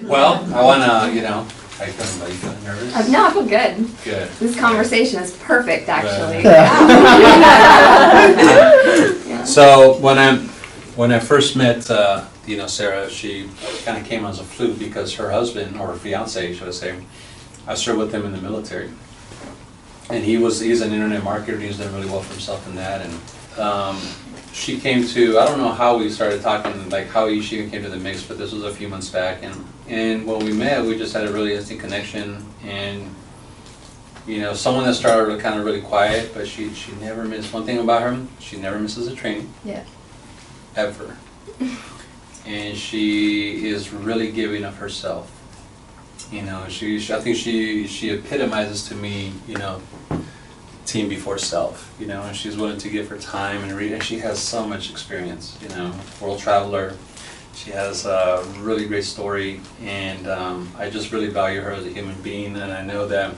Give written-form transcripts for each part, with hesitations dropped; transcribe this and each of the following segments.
Well, I wanna, are you feeling nervous? No, I feel good. Good. This conversation is perfect, actually. So when I first met, Sarah, she kind of came as a fluke because her husband, or fiance, should I say, I served with him in the military. And he's an internet marketer, he's done really well for himself in that, and she came to, I don't know how we started talking, like how she even came to the mix, but this was a few months back, and when we met, we just had a really instant connection, and someone that started kind of really quiet, but she never missed, one thing about her, she never misses a training. Yeah. Ever. And she is really giving of herself. I think she epitomizes to me, team before self, and she's willing to give her time and read, and she has so much experience, world traveler. She has a really great story, and I just really value her as a human being, and I know that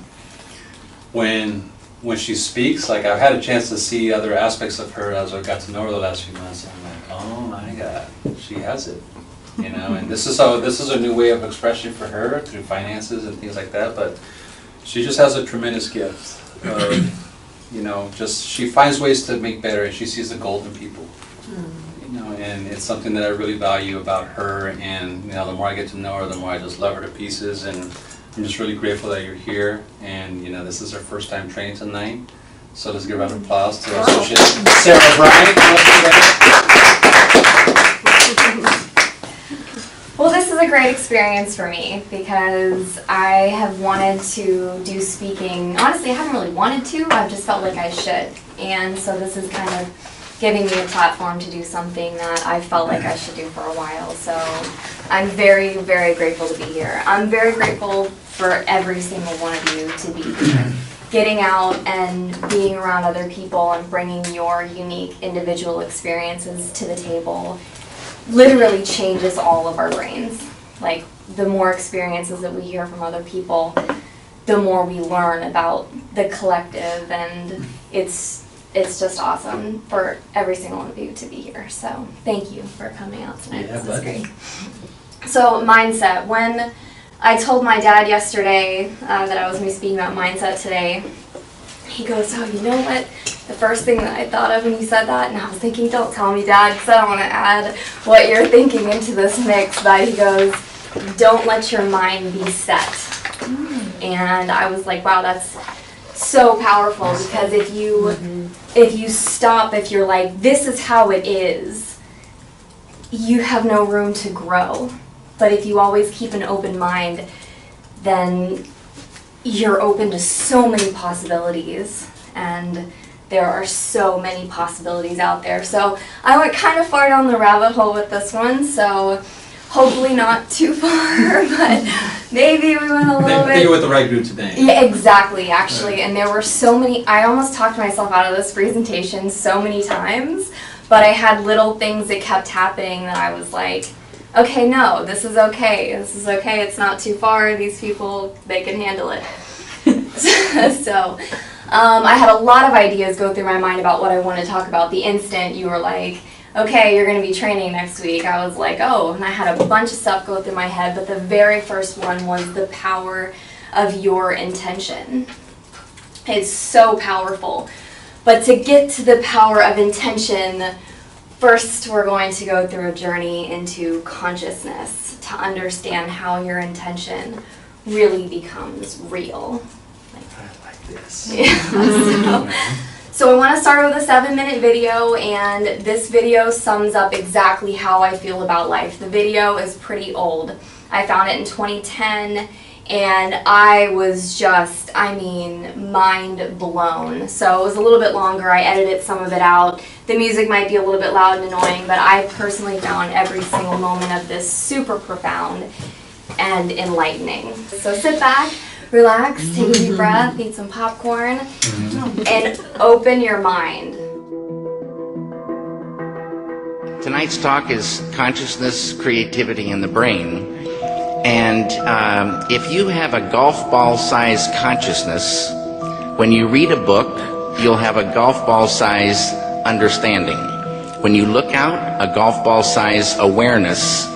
when she speaks, like I've had a chance to see other aspects of her as I got to know her the last few months, and I'm like, oh my God, she has it. And this is a new way of expression for her through finances and things like that, but she just has a tremendous gift of, just she finds ways to make better, and she sees the gold in people. And it's something that I really value about her, and the more I get to know her, the more I just love her to pieces, and I'm just really grateful that you're here, and this is her first time training tonight, so let's give a round of applause to our associate Sarah Bryant. Well, this is a great experience for me because I have wanted to do speaking. Honestly, I haven't really wanted to, I've just felt like I should. And so this is kind of giving me a platform to do something that I felt like I should do for a while. So I'm very, very grateful to be here. I'm very grateful for every single one of you to be here. Getting out and being around other people and bringing your unique individual experiences to the table literally changes all of our brains. Like, the more experiences that we hear from other people, the more we learn about the collective, and it's just awesome for every single one of you to be here. So thank you for coming out tonight. Yeah, this is great. So mindset. When I told my dad yesterday that I was going to be speaking about mindset today, he goes, oh, you know what? The first thing that I thought of when he said that, and I was thinking, don't tell me, Dad, because I don't want to add what you're thinking into this mix, but he goes, don't let your mind be set. And I was like, wow, that's so powerful, because if you stop, if you're like, this is how it is, you have no room to grow. But if you always keep an open mind, then you're open to so many possibilities, and there are so many possibilities out there. So I went kind of far down the rabbit hole with this one, so hopefully not too far, but maybe we went a little bit. You're with the right group today. Yeah, exactly, actually. And there were so many, I almost talked myself out of this presentation so many times, but I had little things that kept happening that I was like, okay, no, this is okay, it's not too far, these people, they can handle it. So, I had a lot of ideas go through my mind about what I want to talk about the instant you were like, okay, you're going to be training next week. I was like, oh, and I had a bunch of stuff go through my head, but the very first one was the power of your intention. It's so powerful. But to get to the power of intention, first we're going to go through a journey into consciousness to understand how your intention really becomes real. I like this. Yeah. So I want to start with a 7-minute video, and this video sums up exactly how I feel about life. The video is pretty old. I found it in 2010, and I was just, mind blown. So it was a little bit longer. I edited some of it out. The music might be a little bit loud and annoying, but I personally found every single moment of this super profound and enlightening. So sit back, relax, take a deep breath, eat some popcorn, and open your mind. Tonight's talk is consciousness, creativity, and the brain. And if you have a golf ball size consciousness, when you read a book, you'll have a golf ball size understanding. When you look out, a golf ball size awareness.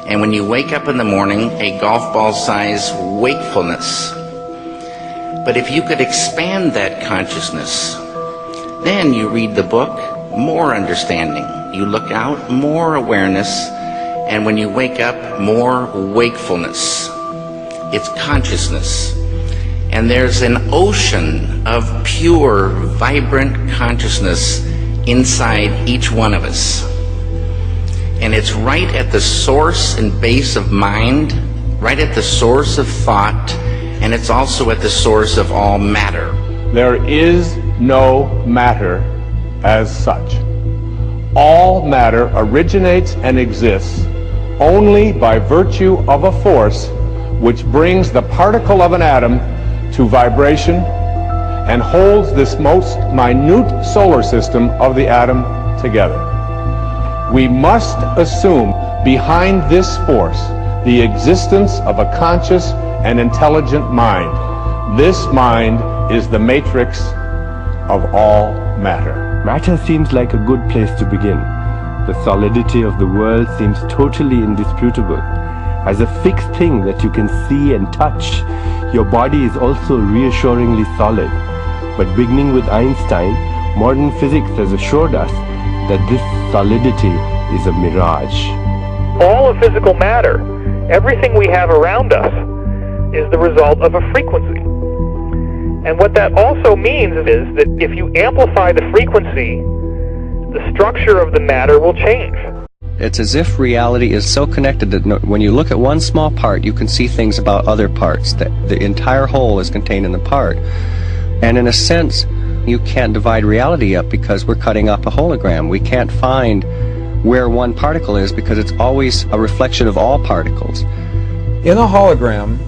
and when you wake up in the morning, a golf ball size wakefulness. But if you could expand that consciousness, then you read the book, more understanding. You look out, more awareness, and when you wake up, more wakefulness. It's consciousness. And there's an ocean of pure, vibrant consciousness inside each one of us. And it's right at the source and base of mind, right at the source of thought, and it's also at the source of all matter. There is no matter as such. All matter originates and exists only by virtue of a force which brings the particle of an atom to vibration and holds this most minute solar system of the atom together. We must assume behind this force the existence of a conscious and intelligent mind. This mind is the matrix of all matter. Matter seems like a good place to begin. The solidity of the world seems totally indisputable. As a fixed thing that you can see and touch, your body is also reassuringly solid. But beginning with Einstein, modern physics has assured us that this solidity is a mirage. All of physical matter, everything we have around us, is the result of a frequency. And what that also means is that if you amplify the frequency, the structure of the matter will change. It's as if reality is so connected that when you look at one small part, you can see things about other parts, that the entire whole is contained in the part. And in a sense, you can't divide reality up because we're cutting up a hologram. We can't find where one particle is because it's always a reflection of all particles. In a hologram,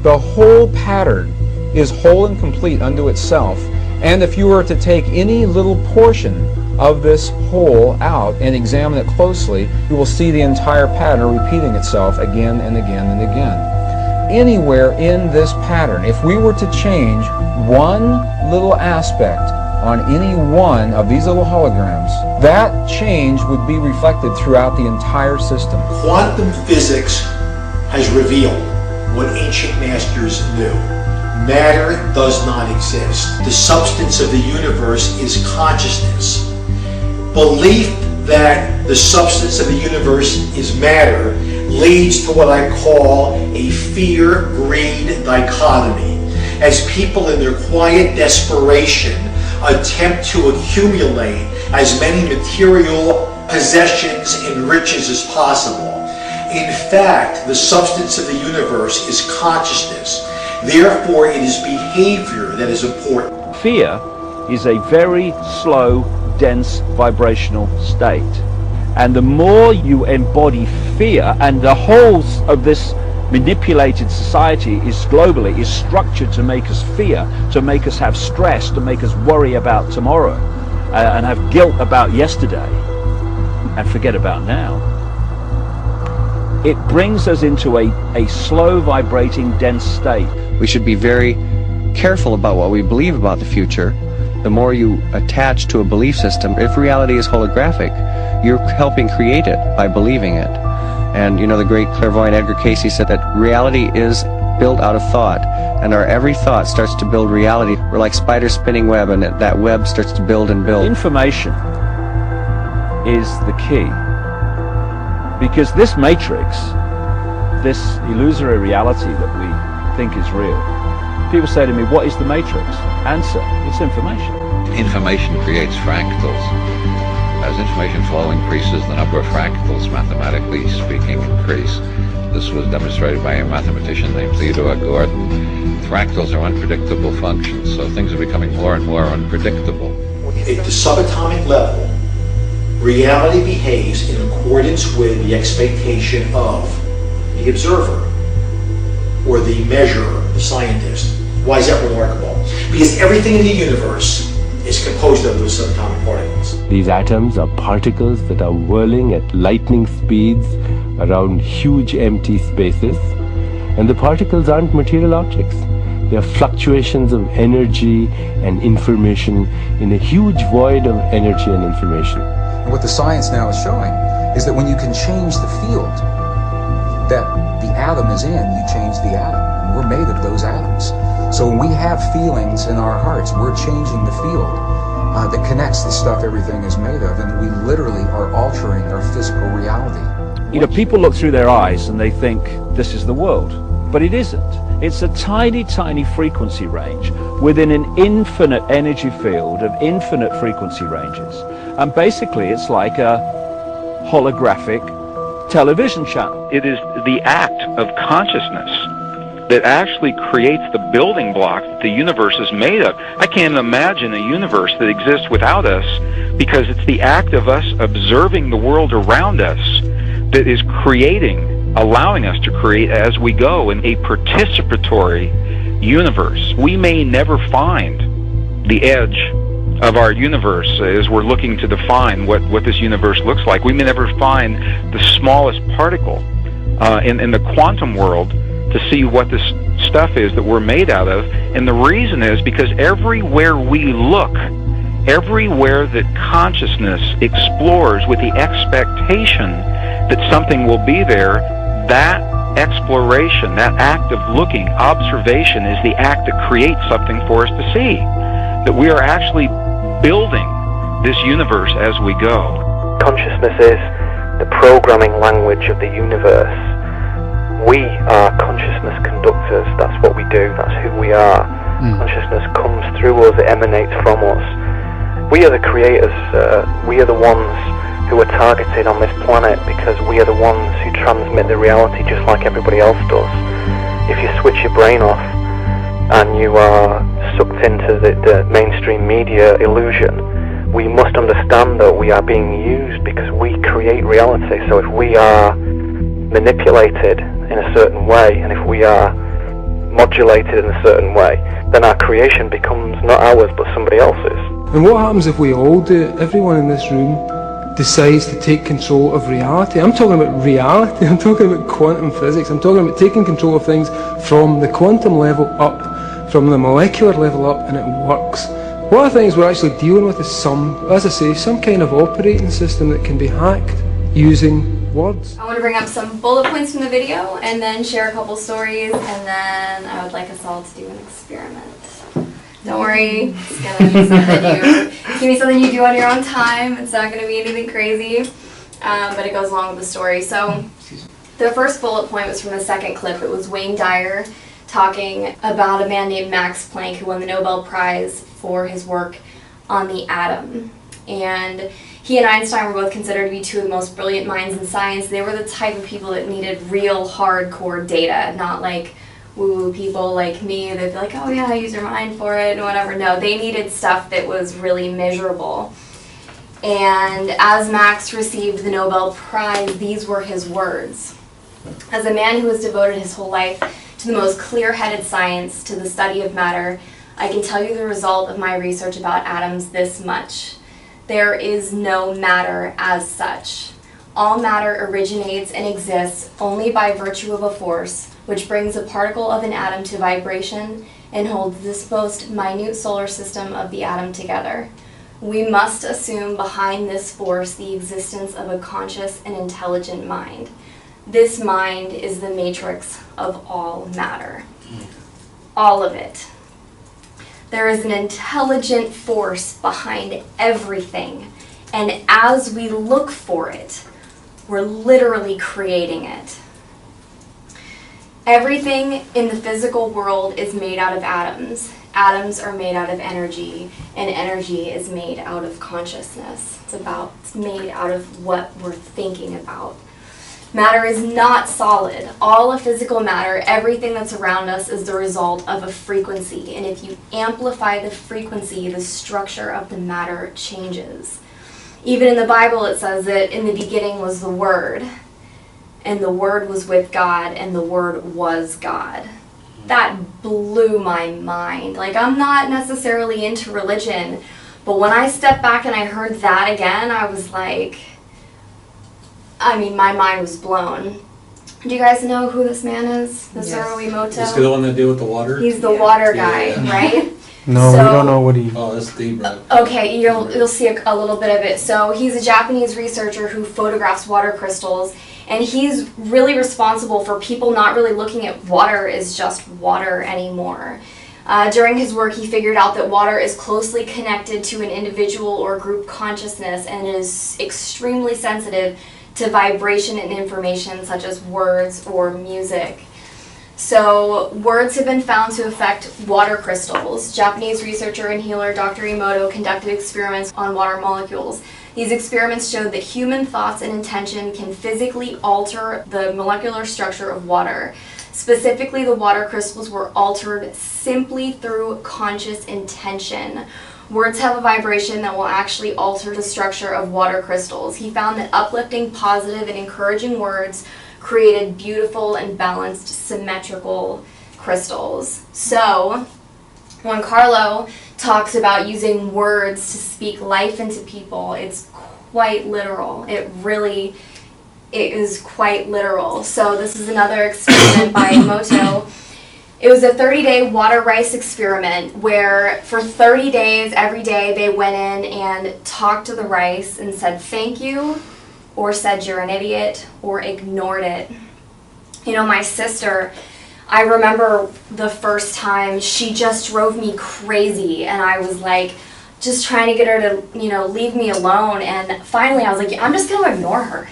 the whole pattern is whole and complete unto itself, and if you were to take any little portion of this whole out and examine it closely, you will see the entire pattern repeating itself again and again and again. Anywhere in this pattern, if we were to change one little aspect on any one of these little holograms, that change would be reflected throughout the entire system. Quantum physics has revealed what ancient masters knew. Matter does not exist. The substance of the universe is consciousness. Belief that the substance of the universe is matter leads to what I call a fear-greed dichotomy. As people in their quiet desperation attempt to accumulate as many material possessions and riches as possible. In fact, the substance of the universe is consciousness. Therefore, it is behavior that is important. Fear is a very slow, dense vibrational state. And the more you embody fear, and the whole of this manipulated society is globally is structured to make us fear, to make us have stress, to make us worry about tomorrow, and have guilt about yesterday, and forget about now. It brings us into a slow vibrating dense state. We should be very careful about what we believe about the future. The more you attach to a belief system, if reality is holographic, you're helping create it by believing it. And you know, the great clairvoyant Edgar Cayce said that reality is built out of thought, and our every thought starts to build reality. We're like spiders spinning web, and that web starts to build and build. Information is the key, because this matrix, this illusory reality that we think is real, people say to me, what is the matrix? Answer, it's information. Information creates fractals. As information flow increases, the number of fractals, mathematically speaking, increase. This was demonstrated by a mathematician named Theodore Gordon. Fractals are unpredictable functions, so things are becoming more and more unpredictable. At the subatomic level, reality behaves in accordance with the expectation of the observer, or the measurer, the scientist. Why is that remarkable? Because everything in the universe is composed of those subatomic particles. These atoms are particles that are whirling at lightning speeds around huge empty spaces, and the particles aren't material objects. They are fluctuations of energy and information in a huge void of energy and information. And what the science now is showing is that when you can change the field that the atom is in, you change the atom. And we're made of those atoms. So when we have feelings in our hearts, we're changing the field that connects the stuff everything is made of, and we literally are altering our physical reality. You know, people look through their eyes and they think this is the world, but it isn't. It's a tiny, tiny frequency range within an infinite energy field of infinite frequency ranges. And basically it's like a holographic television channel. It is the act of consciousness that actually creates the building block that the universe is made of. I can't imagine a universe that exists without us, because it's the act of us observing the world around us that is creating, allowing us to create as we go in a participatory universe. We may never find the edge of our universe as we're looking to define what this universe looks like. We may never find the smallest particle in the quantum world to see what this stuff is that we're made out of. And the reason is because everywhere we look, everywhere that consciousness explores with the expectation that something will be there, that exploration, that act of looking, observation, is the act that creates something for us to see. That we are actually building this universe as we go. Consciousness is the programming language of the universe. We are consciousness conductors. That's what we do. That's who we are. Consciousness comes through us. It emanates from us. We are the creators. We are the ones who are targeted on this planet because we are the ones who transmit the reality just like everybody else does. If you switch your brain off and you are sucked into the mainstream media illusion, we must understand that we are being used because we create reality. So if we are manipulated in a certain way, and if we are modulated in a certain way, then our creation becomes not ours but somebody else's. And what happens if we all do it? Everyone in this room decides to take control of reality. I'm talking about reality, I'm talking about quantum physics, I'm talking about taking control of things from the quantum level up, from the molecular level up, and it works. One of the things we're actually dealing with is as I say, some kind of operating system that can be hacked using words. I want to bring up some bullet points from the video and then share a couple stories, and then I would like us all to do an experiment. Don't worry, it's gonna be something you do on your own time. It's not gonna be anything crazy, but it goes along with the story. So the first bullet point was from the second clip. It was Wayne Dyer talking about a man named Max Planck who won the Nobel Prize for his work on the atom. And he and Einstein were both considered to be two of the most brilliant minds in science. They were the type of people that needed real hardcore data, not like woo-woo people like me that'd be like, oh yeah, use your mind for it and whatever. No, they needed stuff that was really measurable. And as Max received the Nobel Prize, these were his words. As a man who has devoted his whole life to the most clear-headed science, to the study of matter, I can tell you the result of my research about atoms this much. There is no matter as such. All matter originates and exists only by virtue of a force which brings a particle of an atom to vibration and holds this most minute solar system of the atom together. We must assume behind this force the existence of a conscious and intelligent mind. This mind is the matrix of all matter. All of it. There is an intelligent force behind everything, and as we look for it, we're literally creating it. Everything in the physical world is made out of atoms. Atoms are made out of energy, and energy is made out of consciousness. It's made out of what we're thinking about. Matter is not solid. All of physical matter, everything that's around us, is the result of a frequency. And if you amplify the frequency, the structure of the matter changes. Even in the Bible it says that in the beginning was the Word, and the Word was with God, and the Word was God. That blew my mind. Like, I'm not necessarily into religion, but when I stepped back and I heard that again, I was like, I mean, my mind was blown. Do you guys know who this man is? The Zoro Emoto? Is he the one that deal with the water? He's the water guy, right? No, we don't know what he... Oh, that's deep, right? Okay, you'll see a little bit of it. So he's a Japanese researcher who photographs water crystals, And he's really responsible for people not really looking at water as just water anymore. During his work, he figured out that water is closely connected to an individual or group consciousness and is extremely sensitive to vibration and information such as words or music. So words have been found to affect water crystals. Japanese researcher and healer Dr. Emoto conducted experiments on water molecules. These experiments showed that human thoughts and intention can physically alter the molecular structure of water. Specifically, the water crystals were altered simply through conscious intention. Words have a vibration that will actually alter the structure of water crystals. He found that uplifting, positive, and encouraging words created beautiful and balanced, symmetrical crystals. So, when Carlo talks about using words to speak life into people, it's quite literal. It is quite literal. So this is another experiment by Emoto. It was a 30-day water rice experiment where for 30 days, every day, they went in and talked to the rice and said thank you, or said you're an idiot, or ignored it. You know, my sister, I remember the first time she just drove me crazy, and I was like just trying to get her to, you know, leave me alone, and finally I was like, I'm just going to ignore her.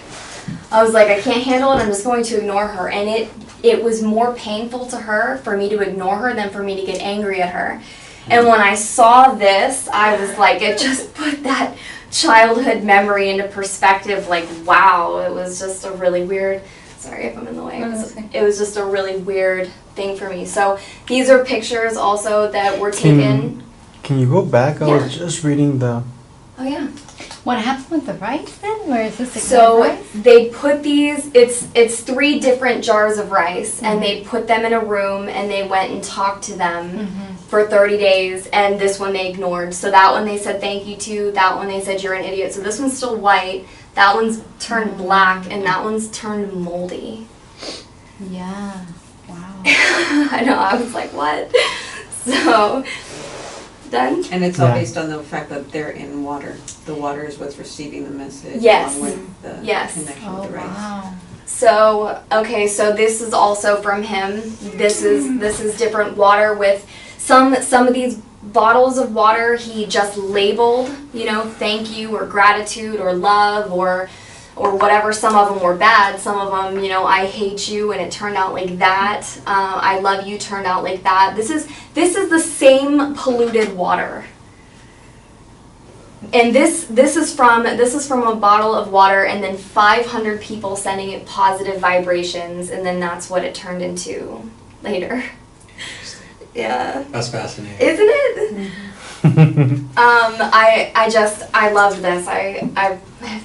I was like, I can't handle it, I'm just going to ignore her. And it was more painful to her for me to ignore her than for me to get angry at her. And when I saw this, I was like, it just put that childhood memory into perspective, like, wow, it was just a really weird, sorry if I'm in the way, it was just a really weird thing for me. So these are pictures also that were taken. Can you go back? I Yeah. was just reading the... Oh yeah. What happened with the rice then? Where is this So rice? they put these, it's 3 different jars of rice, and they put them in a room and they went and talked to them for 30 days, and this one they ignored. So that one they said thank you to, that one they said you're an idiot. So this one's still white, that one's turned black, and that one's turned moldy. Yeah. Wow. I know, I was like, what? So, done? And it's all based on the fact that they're in water. The water is what's receiving the message. Yes. Along with the connection with the rice. Wow. So, okay, so this is also from him. This is different water with some of these bottles of water he just labeled, you know, thank you or gratitude or love or whatever. Some of them were bad. Some of them, you know, I hate you, and it turned out like that. I love you turned out like that. This is the same polluted water. And this is from a bottle of water, and then 500 people sending it positive vibrations, and then that's what it turned into later. Yeah. That's fascinating. Isn't it? I love this. I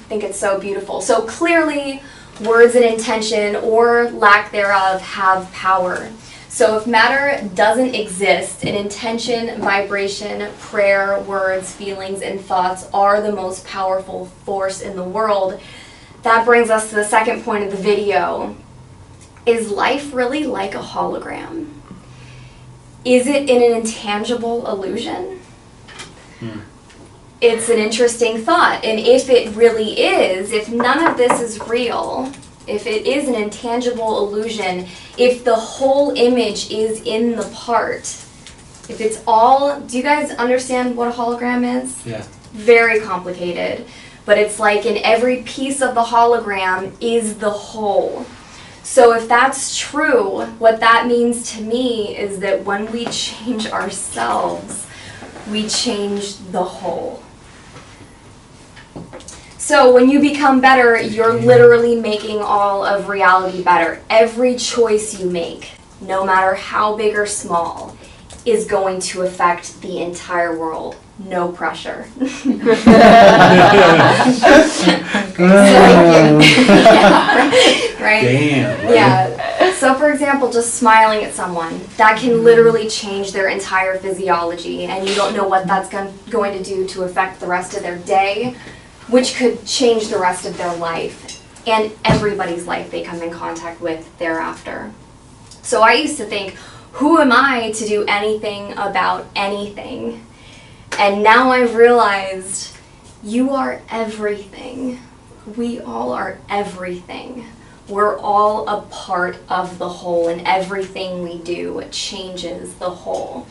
think it's so beautiful. So clearly, words and intention or lack thereof have power. So if matter doesn't exist, and intention, vibration, prayer, words, feelings, and thoughts are the most powerful force in the world, that brings us to the second point of the video. Is life really like a hologram? Is it in an intangible illusion? It's an interesting thought. And if it really is, if none of this is real, if it is an intangible illusion, if the whole image is in the part, if it's all, do you guys understand what a hologram is? Yeah. Very complicated, but it's like in every piece of the hologram is the whole. So if that's true, what that means to me is that when we change ourselves, we change the whole. So when you become better, you're literally making all of reality better. Every choice you make, no matter how big or small, is going to affect the entire world. No pressure. Right? Damn. Yeah. So for example, just smiling at someone, that can literally change their entire physiology, and you don't know what that's going to do to affect the rest of their day, which could change the rest of their life and everybody's life they come in contact with thereafter. So I used to think, who am I to do anything about anything? And now I've realized you are everything. We all are everything. We're all a part of the whole, and everything we do changes the whole.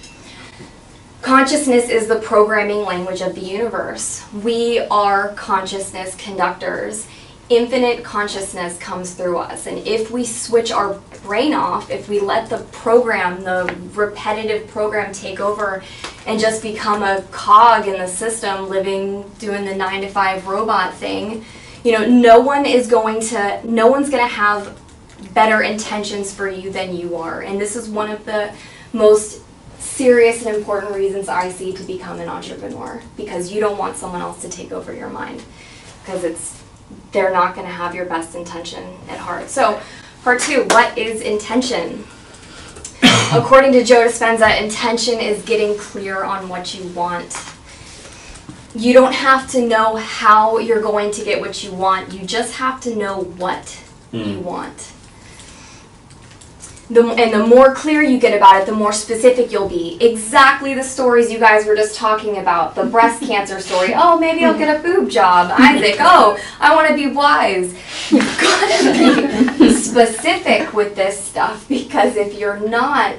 Consciousness is the programming language of the universe. We are consciousness conductors. Infinite consciousness comes through us, and if we switch our brain off, if we let the program, the repetitive program take over and just become a cog in the system, doing the 9-to-5 robot thing, no one's going to have better intentions for you than you are. And this is one of the most serious and important reasons I see to become an entrepreneur, because you don't want someone else to take over your mind, because they're not going to have your best intention at heart. So, part 2, what is intention? According to Joe Dispenza, intention is getting clear on what you want. You don't have to know how you're going to get what you want. You just have to know what you want. And the more clear you get about it, the more specific you'll be. Exactly the stories you guys were just talking about. The breast cancer story. Oh, maybe I'll get a boob job. Isaac, oh, I want to be wise. You've got to be specific with this stuff, because if you're not,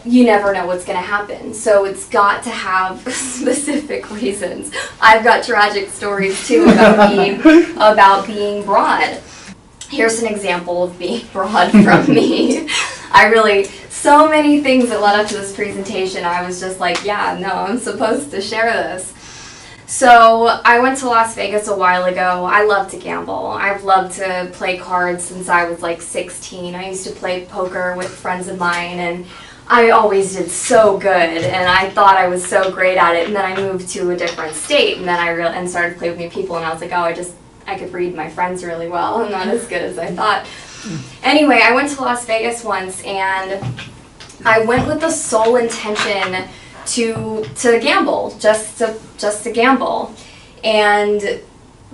you never know what's going to happen. So it's got to have specific reasons. I've got tragic stories too about being broad. Here's an example of being broad from me. So many things that led up to this presentation, I was just like, yeah, no, I'm supposed to share this. So I went to Las Vegas a while ago. I love to gamble. I've loved to play cards since I was like 16. I used to play poker with friends of mine, and I always did so good, and I thought I was so great at it. And then I moved to a different state, and then and started to play with new people, and I was like, oh, I could read my friends really well. I'm not as good as I thought. Anyway, I went to Las Vegas once, and I went with the sole intention to gamble, just to gamble, and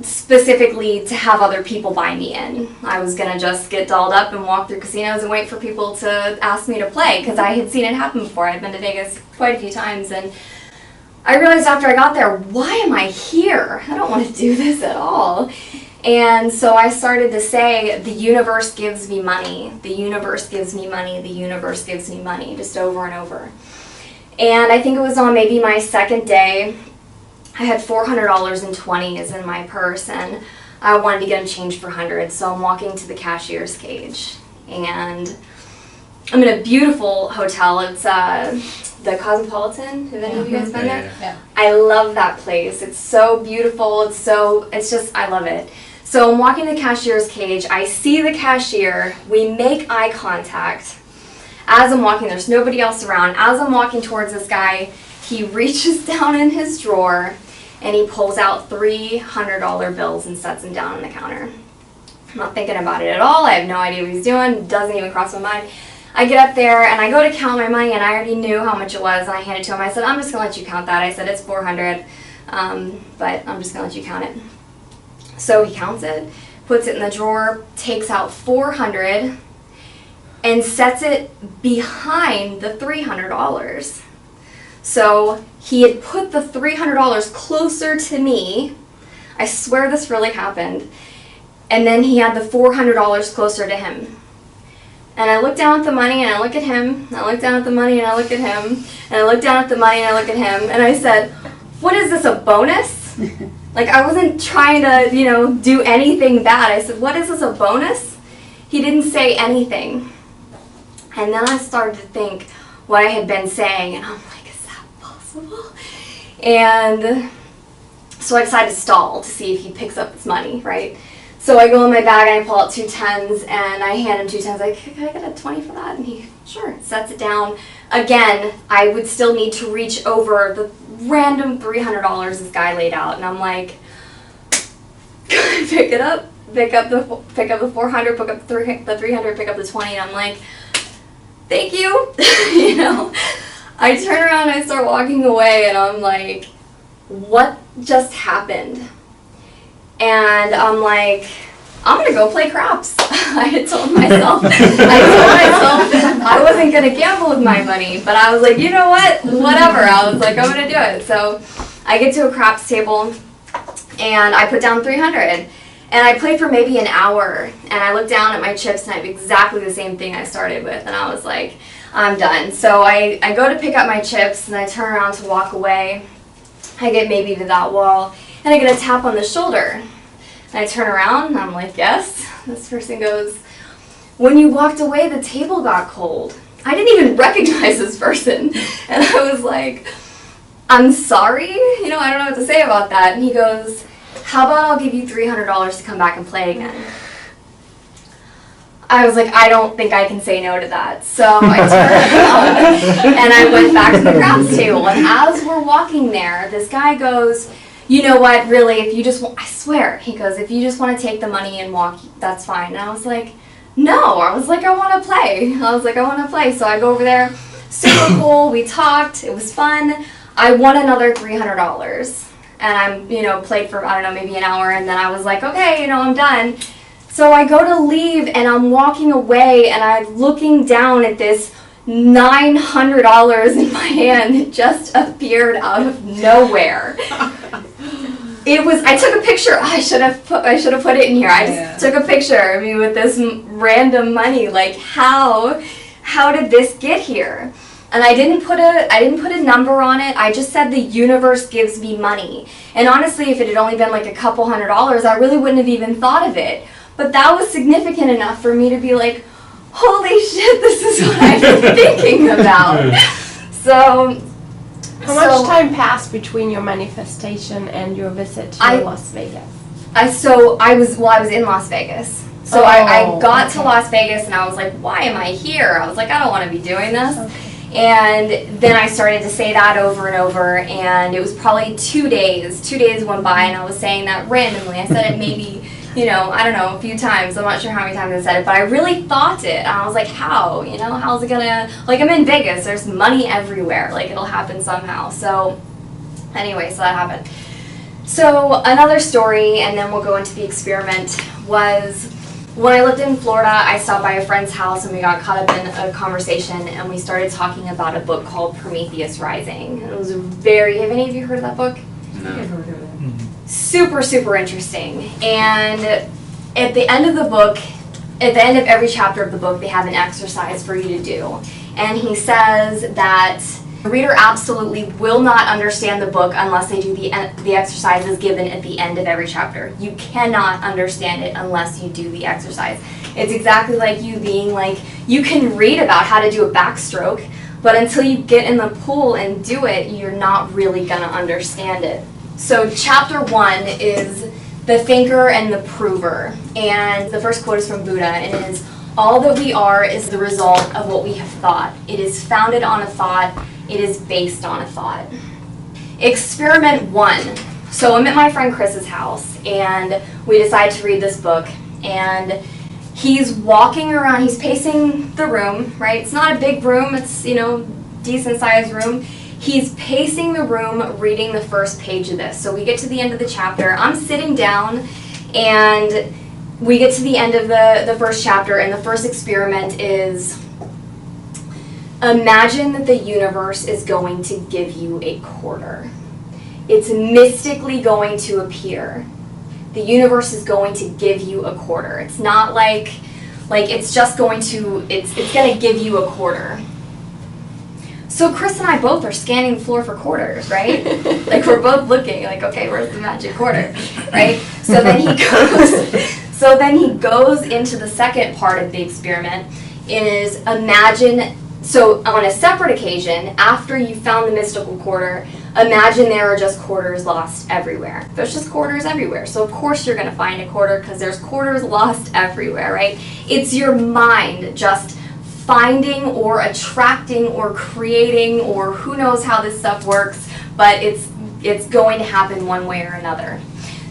specifically to have other people buy me in. I was gonna just get dolled up and walk through casinos and wait for people to ask me to play, because I had seen it happen before. I'd been to Vegas quite a few times, and I realized after I got there, why am I here? I don't want to do this at all. And so I started to say, the universe gives me money, the universe gives me money, the universe gives me money, just over and over. And I think it was on maybe my second day, I had $400 in 20s in my purse, and I wanted to get them changed for hundreds. So I'm walking to the cashier's cage, and I'm in a beautiful hotel. It's the Cosmopolitan. Have any of you guys been there? Yeah. I love that place. It's so beautiful. I love it. So I'm walking to the cashier's cage. I see the cashier. We make eye contact. As I'm walking, there's nobody else around. As I'm walking towards this guy, he reaches down in his drawer and he pulls out $300 bills and sets them down on the counter. I'm not thinking about it at all. I have no idea what he's doing. It doesn't even cross my mind. I get up there and I go to count my money, and I already knew how much it was, and I hand it to him. I said, I'm just going to let you count that. I said, it's $400, but I'm just going to let you count it. So he counts it, puts it in the drawer, takes out $400, and sets it behind the $300. So he had put the $300 closer to me. I swear this really happened. And then he had the $400 closer to him. And I look down at the money, and I look at him, and I look down at the money, and I look at him, and I look down at the money, and I look at him, and I said, what is this, a bonus? Like, I wasn't trying to, do anything bad. I said, what is this, a bonus? He didn't say anything. And then I started to think what I had been saying, and I'm like, is that possible? And so I decided to stall to see if he picks up his money, right? So I go in my bag and I pull out 2 10s, and I hand him 2 10s. Like, can I get a 20 for that? And he, sure, sets it down. Again, I would still need to reach over the random $300 this guy laid out, and I'm like, pick it up, pick up the 400, pick up the 300, pick up the 20, and I'm like, thank you. I turn around and I start walking away, and I'm like, what just happened? And I'm like, I'm going to go play craps. I had told myself I wasn't going to gamble with my money, but I was like, you know what? Whatever. I was like, I'm going to do it. So I get to a craps table, and I put down 300. And I played for maybe an hour, and I looked down at my chips, and I have exactly the same thing I started with, and I was like, I'm done. So I go to pick up my chips, and I turn around to walk away. I get maybe to that wall, and I get a tap on the shoulder. And I turn around, and I'm like, yes. This person goes, when you walked away, the table got cold. I didn't even recognize this person. And I was like, I'm sorry? I don't know what to say about that. And he goes, how about I'll give you $300 to come back and play again? I was like, I don't think I can say no to that. So I turned around and I went back to the craps table. And as we're walking there, this guy goes, you know what, really, if you just, I swear, he goes, if you just want to take the money and walk, that's fine. And I was like, no. I was like, I want to play. So I go over there, super cool, we talked, it was fun. I won another $300. And I'm, played for, I don't know, maybe an hour, and then I was like, okay, I'm done. So I go to leave, and I'm walking away, and I'm looking down at this $900 in my hand. It just appeared out of nowhere. I took a picture. I should have put it in here. I just took a picture of me with this random money. Like, how did this get here? And I didn't put a number on it. I just said the universe gives me money. And honestly, if it had only been like a couple $100s, I really wouldn't have even thought of it. But that was significant enough for me to be like, holy shit, this is what I've been thinking about. So how much time passed between your manifestation and your visit to Las Vegas? I was in Las Vegas. So I got to Las Vegas and I was like, why am I here? I was like, I don't want to be doing this. Okay. And then I started to say that over and over, and it was probably 2 days. 2 days went by, and I was saying that randomly. I said it maybe, I don't know, a few times. I'm not sure how many times I said it, but I really thought it. And I was like, how? How's it gonna, like, I'm in Vegas. There's money everywhere. Like, it'll happen somehow. So, anyway, so that happened. So, another story, and then we'll go into the experiment, was when I lived in Florida, I stopped by a friend's house and we got caught up in a conversation and we started talking about a book called Prometheus Rising. It was have any of you heard of that book? No. I've heard of it. Super, super interesting. And at the end of the book, at the end of every chapter of the book, they have an exercise for you to do. And he says that the reader absolutely will not understand the book unless they do the exercises given at the end of every chapter. You cannot understand it unless you do the exercise. It's exactly like you being like, you can read about how to do a backstroke, but until you get in the pool and do it, you're not really going to understand it. So chapter 1 is the thinker and the prover. And the first quote is from Buddha, and it is, all that we are is the result of what we have thought. It is founded on a thought. It is based on a thought. Experiment 1. So I'm at my friend Chris's house, and we decide to read this book. And he's walking around, he's pacing the room, right? It's not a big room, it's, decent sized room. He's pacing the room, reading the first page of this. So we get to the end of the chapter. I'm sitting down, and we get to the end of the first chapter, and the first experiment is, imagine that the universe is going to give you a quarter. It's mystically going to appear. The universe is going to give you a quarter. It's not like it's just going to, it's going to give you a quarter. So Chris and I both are scanning the floor for quarters, right? Like, we're both looking, like, okay, where's the magic quarter, right? So then he goes into the second part of the experiment, is imagine. So on a separate occasion, after you found the mystical quarter, imagine there are just quarters lost everywhere. There's just quarters everywhere. So of course you're going to find a quarter because there's quarters lost everywhere, right? It's your mind just finding or attracting or creating, or who knows how this stuff works, but it's going to happen one way or another.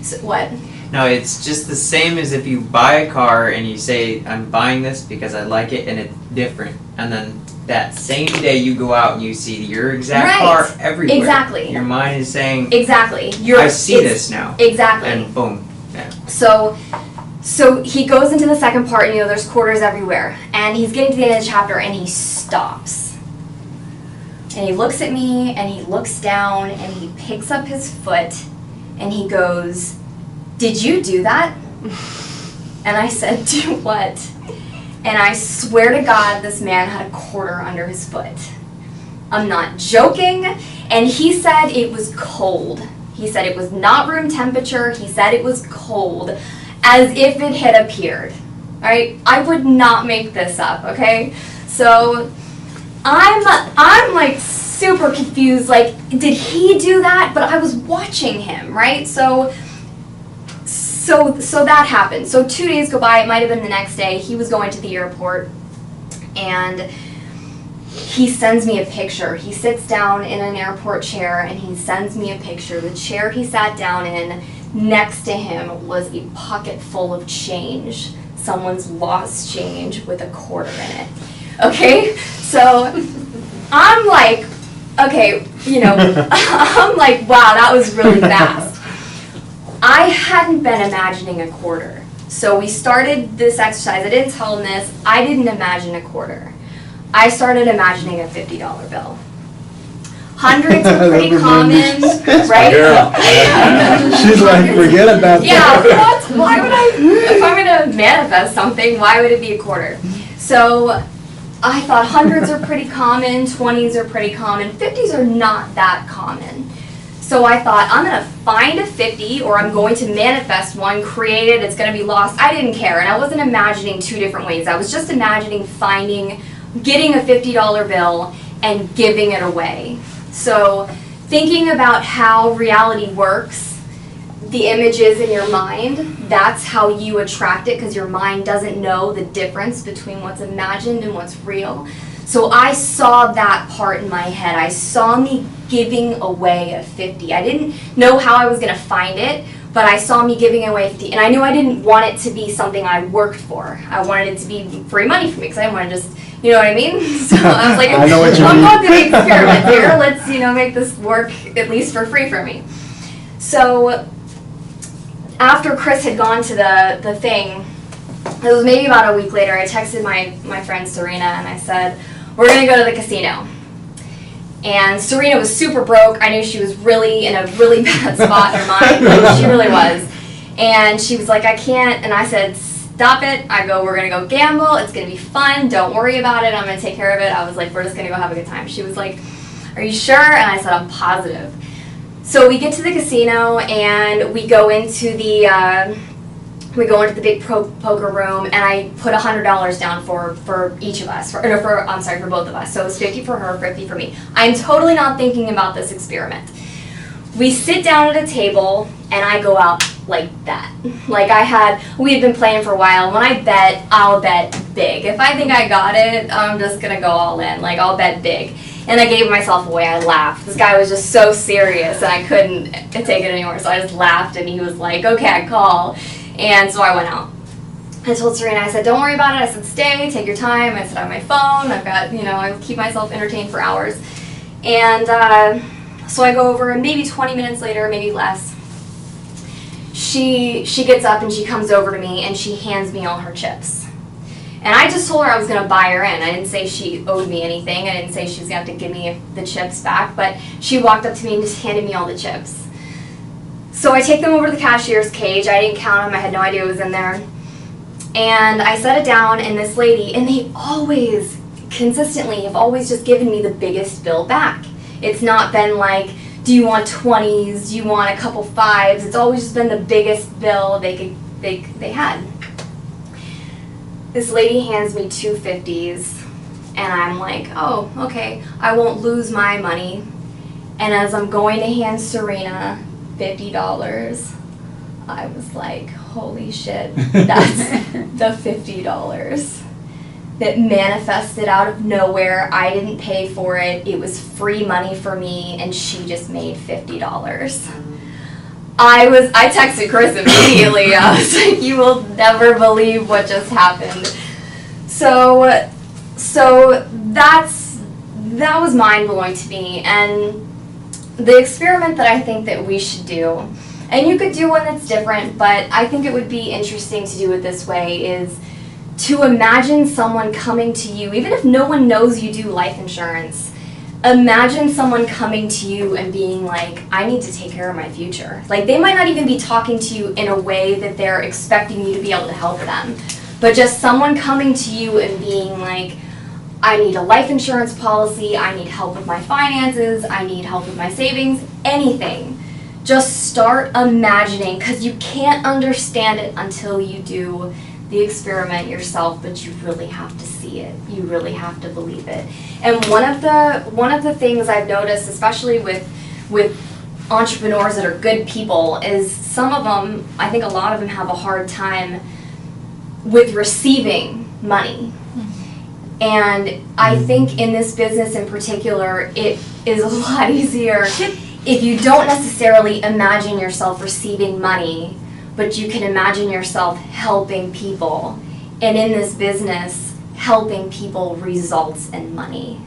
So what? No, it's just the same as if you buy a car and you say, I'm buying this because I like it and it's different. And then that same day you go out and you see your exact car everywhere. Exactly. Your mind is saying, exactly. I see this now. Exactly. And boom. Yeah. So he goes into the second part, and there's quarters everywhere. And he's getting to the end of the chapter and he stops. And he looks at me and he looks down and he picks up his foot and he goes, did you do that? And I said, do what? And I swear to God, this man had a quarter under his foot. I'm not joking. And he said it was cold. He said it was not room temperature. He said it was cold, as if it had appeared. All right? I would not make this up, okay? So I'm like super confused. Like, did he do that? But I was watching him, right? So that happened. So 2 days go by. It might have been the next day. He was going to the airport, and he sends me a picture. He sits down in an airport chair, and he sends me a picture. The chair he sat down in, next to him was a pocket full of change. Someone's lost change with a quarter in it. Okay? So I'm like, okay, you know, I'm like, wow, that was really fast. I hadn't been imagining a quarter. So we started this exercise. I didn't tell him this. I didn't imagine a quarter. I started imagining a $50 bill. Hundreds are pretty common, right? She's like, forget about yeah, that. what? Why would I, if I'm going to manifest something, why would it be a quarter? So I thought hundreds are pretty common, 20s are pretty common, 50s are not that common. So I thought, I'm going to find a 50, or I'm going to manifest one, create it, it's going to be lost. I didn't care, and I wasn't imagining two different ways. I was just imagining getting a $50 bill and giving it away. So thinking about how reality works, the images in your mind, that's how you attract it, because your mind doesn't know the difference between what's imagined and what's real. So I saw that part in my head. I saw me giving away a 50. I didn't know how I was going to find it, but I saw me giving away 50. And I knew I didn't want it to be something I worked for. I wanted it to be free money for me, because I didn't want to just, you know what I mean? So I was like, I'm going to the experiment here. Let's, make this work at least for free for me. So after Chris had gone to the thing, it was maybe about a week later, I texted my friend Serena, and I said, we're going to go to the casino. And Serena was super broke. I knew she was really in a really bad spot in her mind. She really was. And she was like, I can't. And I said, stop it. I go, we're going to go gamble. It's going to be fun. Don't worry about it. I'm going to take care of it. I was like, we're just going to go have a good time. She was like, are you sure? And I said, I'm positive. So we get to the casino, and we go into the big poker room, and I put $100 down for each of us, for both of us. So it was 50 for her, 50 for me. I'm totally not thinking about this experiment. We sit down at a table, and I go out like that. Like we had been playing for a while. When I bet, I'll bet big. If I think I got it, I'm just gonna go all in. Like, I'll bet big. And I gave myself away. I laughed. This guy was just so serious, and I couldn't take it anymore. So I just laughed, and he was like, okay, I call. And so I went out. I told Serena, I said, don't worry about it. I said, stay, take your time. I said, I have my phone. I've got, I keep myself entertained for hours. And so I go over, and maybe 20 minutes later, maybe less, she gets up and she comes over to me, and she hands me all her chips. And I just told her I was going to buy her in. I didn't say she owed me anything. I didn't say she was going to have to give me the chips back. But she walked up to me and just handed me all the chips. So I take them over to the cashier's cage. I didn't count them. I had no idea what was in there. And I set it down, and this lady, and they always, consistently, have always just given me the biggest bill back. It's not been like, do you want 20s? Do you want a couple 5s? It's always just been the biggest bill they had. This lady hands me 2 50s, and I'm like, oh, okay, I won't lose my money. And as I'm going to hand Serena $50, I was like, holy shit, that's the $50 that manifested out of nowhere. I didn't pay for it. It was free money for me, and she just made $50. I texted Chris immediately. I was like, you will never believe what just happened. So that was mind-blowing to me. And the experiment that I think that we should do, and you could do one that's different, but I think it would be interesting to do it this way, is to imagine someone coming to you, even if no one knows you do life insurance, imagine someone coming to you and being like, I need to take care of my future. Like, they might not even be talking to you in a way that they're expecting you to be able to help them, but just someone coming to you and being like, I need a life insurance policy, I need help with my finances, I need help with my savings, anything. Just start imagining, because you can't understand it until you do the experiment yourself, but you really have to see it. You really have to believe it. And one of the things I've noticed, especially with entrepreneurs that are good people, is some of them, I think a lot of them have a hard time with receiving money. And I think in this business in particular, it is a lot easier if you don't necessarily imagine yourself receiving money, but you can imagine yourself helping people. And in this business, helping people results in money.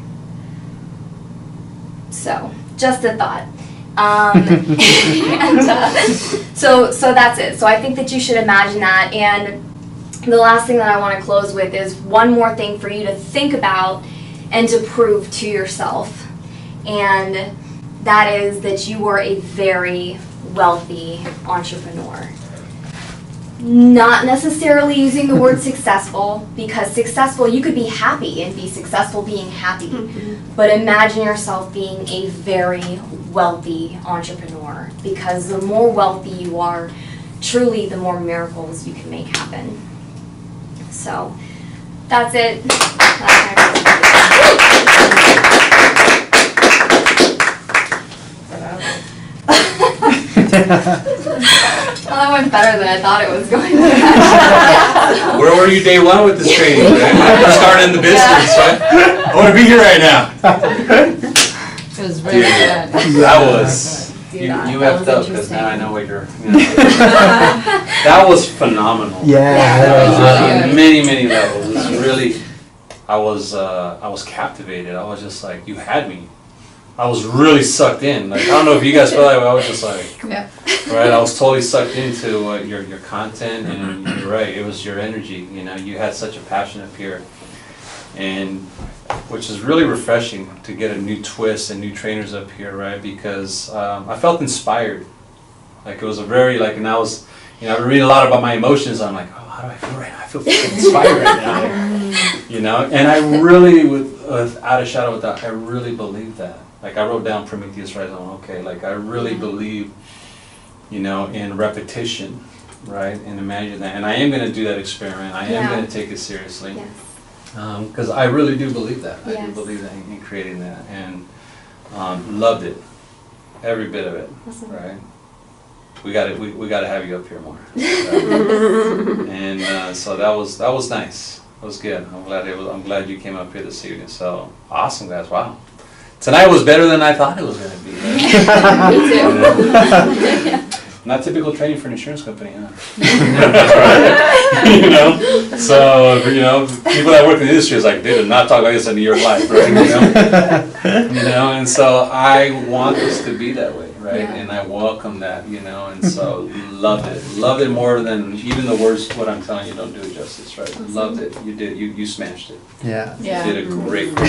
So, just a thought. So that's it. So I think that you should imagine that. And the last thing that I want to close with is one more thing for you to think about and to prove to yourself. And that is that you are a very wealthy entrepreneur. Not necessarily using the word successful, because successful, you could be happy and be successful being happy, but imagine yourself being a very wealthy entrepreneur, because the more wealthy you are, truly the more miracles you can make happen. So, that's it. Well, that went better than I thought it was going to. Where were you day one with this training? Right? When you started in the business, right? I want to be here right now. It was really good. That was. You effed up because now I know what you're. That was phenomenal. Yeah. On many levels. It's really. I was captivated. I was just like, you had me. I was really sucked in. Like, I don't know if you guys felt like, I was just like, Yeah. right? I was totally sucked into your content, and you're right. It was your energy. You know, you had such a passion up here, and which is really refreshing to get a new twist and new trainers up here, right? Because I felt inspired. Like, it was a very and I was, I read a lot about my emotions. I'm like, oh, how do I feel right now? I feel inspired right now. You know, and I really, without a shadow of a doubt, I really believe that. Like, I wrote down Prometheus Rise on, okay, like, I really believe, in repetition, right? And imagine that. And I am going to do that experiment. I am going to take it seriously. Because I really do believe that. I do believe that in creating that. And loved it. Every bit of it, right? We got to have you up here more. Right? And so that was nice. It was good. I'm glad you came up here this evening. So awesome, guys! Wow, tonight was better than I thought it was going to be. Right? Me too. Not typical training for an insurance company, huh? So people that work in the industry is like, they did not talk like this in your life, right? And so I want this to be that way, right? Yeah. And I welcome that, and so loved it more than even the words. What I'm telling you don't do it justice, right? Awesome. Loved it. You did. You smashed it. Yeah. You did a great job.